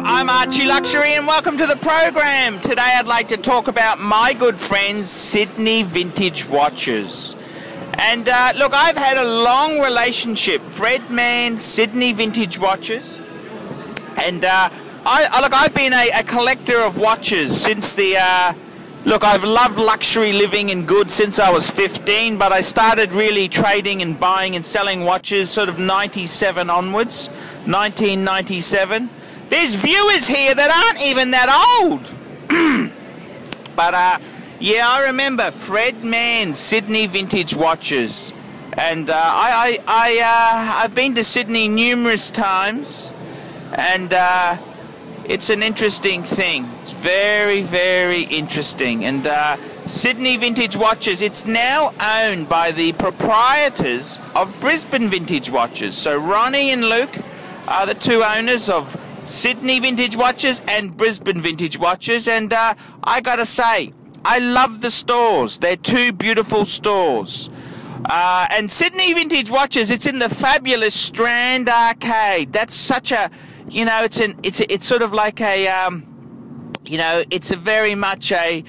I'm Archie Luxury and welcome to the program. Today I'd like to talk about my good friends Sydney Vintage Watches. And look, I've had a long relationship, Fred Mann, Sydney Vintage Watches. And I've been a collector of watches since the... Look, I've loved luxury living and goods since I was 15, but I started really trading and buying and selling watches sort of 97 onwards, 1997. There's viewers here that aren't even that old. But, yeah, I remember Fred Mann, Sydney Vintage Watches. And I've been to Sydney numerous times, and it's an interesting thing. It's very, very interesting. And Sydney Vintage Watches, it's now owned by the proprietors of Brisbane Vintage Watches. So Ronnie and Luke are the two owners of Sydney Vintage Watches and Brisbane Vintage Watches. And I gotta say, I love the stores. They're two beautiful stores. And Sydney Vintage Watches, it's in the fabulous Strand Arcade. That's such a... You know, it's sort of like a, you know, it's a very much a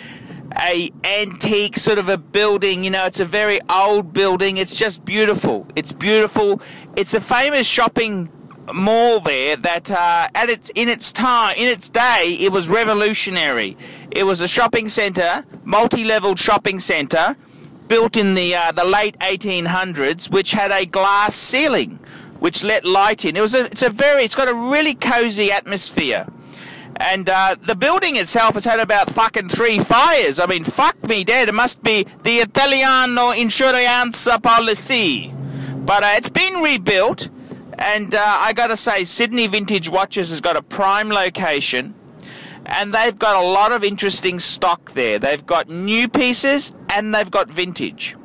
antique sort of a building. You know, it's a very old building. It's just beautiful. It's beautiful. It's a famous shopping mall there that in its day, it was revolutionary. It was a shopping centre, multi-leveled shopping centre, built in the late 1800s, which had a glass ceiling, which let light in. It's got a really cozy atmosphere. And the building itself has had about fucking 3 fires. I mean, fuck me dead. It must be the Italiano Insuranza Policy. But it's been rebuilt. And I gotta say, Sydney Vintage Watches has got a prime location. And they've got a lot of interesting stock there. They've got new pieces and they've got vintage.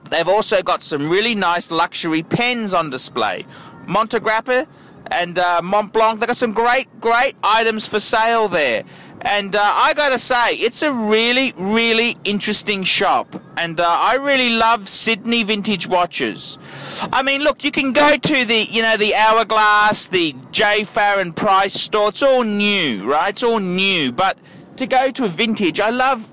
They've also got some really nice luxury pens on display. Montegrappa and Montblanc. They've got some great items for sale there. And I gotta say, it's a really, really interesting shop. And I really love Sydney Vintage Watches. I mean, look, you can go to the Hourglass, the J. Farron Price store. It's all new, right? It's all new. But to go to a vintage, I love...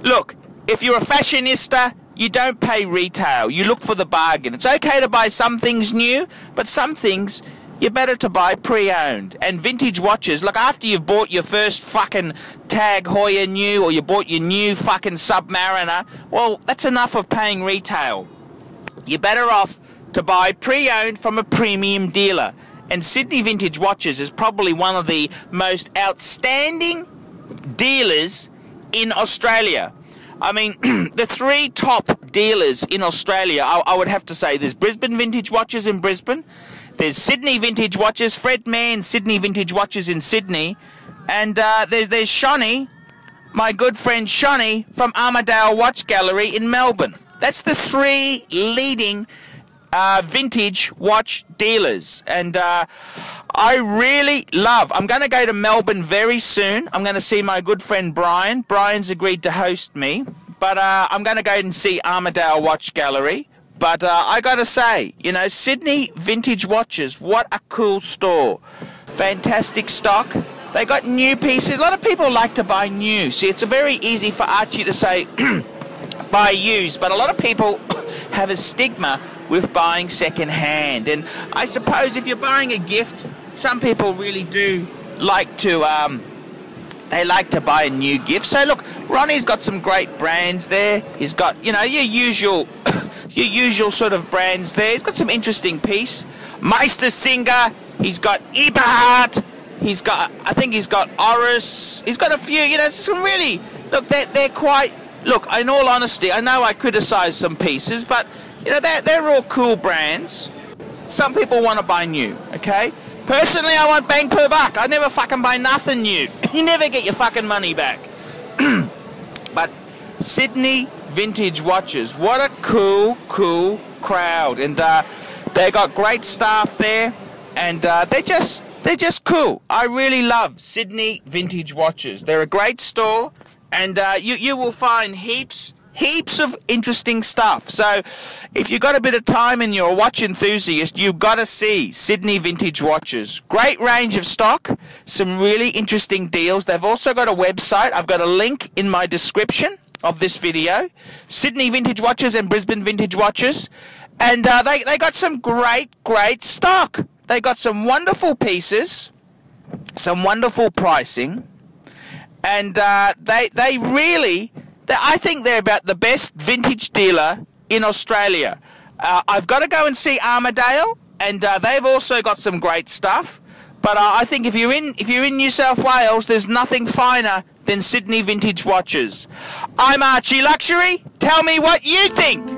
Look, if you're a fashionista, you don't pay retail. You look for the bargain. It's okay to buy some things new, but some things you're better to buy pre-owned. And vintage watches, look, after you've bought your first fucking Tag Heuer new, or you bought your new fucking Submariner, well, that's enough of paying retail. You're better off to buy pre-owned from a premium dealer. And Sydney Vintage Watches is probably one of the most outstanding dealers in Australia. I mean, the 3 top dealers in Australia, I would have to say, there's Brisbane Vintage Watches in Brisbane, there's Sydney Vintage Watches, Fred Mann Sydney Vintage Watches in Sydney, and there's Shonny, my good friend Shonny from Armadale Watch Gallery in Melbourne. That's the 3 leading vintage watch dealers. And I really love... I'm going to go to Melbourne very soon. I'm going to see my good friend Brian. Brian's agreed to host me. But I'm going to go and see Armadale Watch Gallery. But I got to say, you know, Sydney Vintage Watches, what a cool store. Fantastic stock. They got new pieces. A lot of people like to buy new. See, it's very easy for Archie to say buy used. But a lot of people have a stigma with buying second hand. And I suppose if you're buying a gift, some people really do like to they like to buy a new gift. So look, Ronnie's got some great brands there. He's got, you know, your usual your usual sort of brands there. He's got some interesting piece. Meistersinger, he's got Eberhard, he's got, I think he's got Oris, he's got a few, you know, some really, look, they're quite, look, in all honesty, I know I criticise some pieces, but you know, they're all cool brands. Some people want to buy new, okay? Personally, I want bang per buck. I never fucking buy nothing new. You never get your fucking money back. But Sydney Vintage Watches, what a cool crowd. And they got great staff there, and they're just cool. I really love Sydney Vintage Watches. They're a great store, and you will find heaps heaps of interesting stuff. So if you've got a bit of time and you're a watch enthusiast, you've got to see Sydney Vintage Watches. Great range of stock, some really interesting deals. They've also got a website. I've got a link in my description of this video. Sydney Vintage Watches and Brisbane Vintage Watches. And they got some great stock. They got some wonderful pieces, some wonderful pricing, and they really... I think they're about the best vintage dealer in Australia. I've got to go and see Armadale, and they've also got some great stuff. But I think if you're in New South Wales, there's nothing finer than Sydney Vintage Watches. I'm Archie Luxury. Tell me what you think.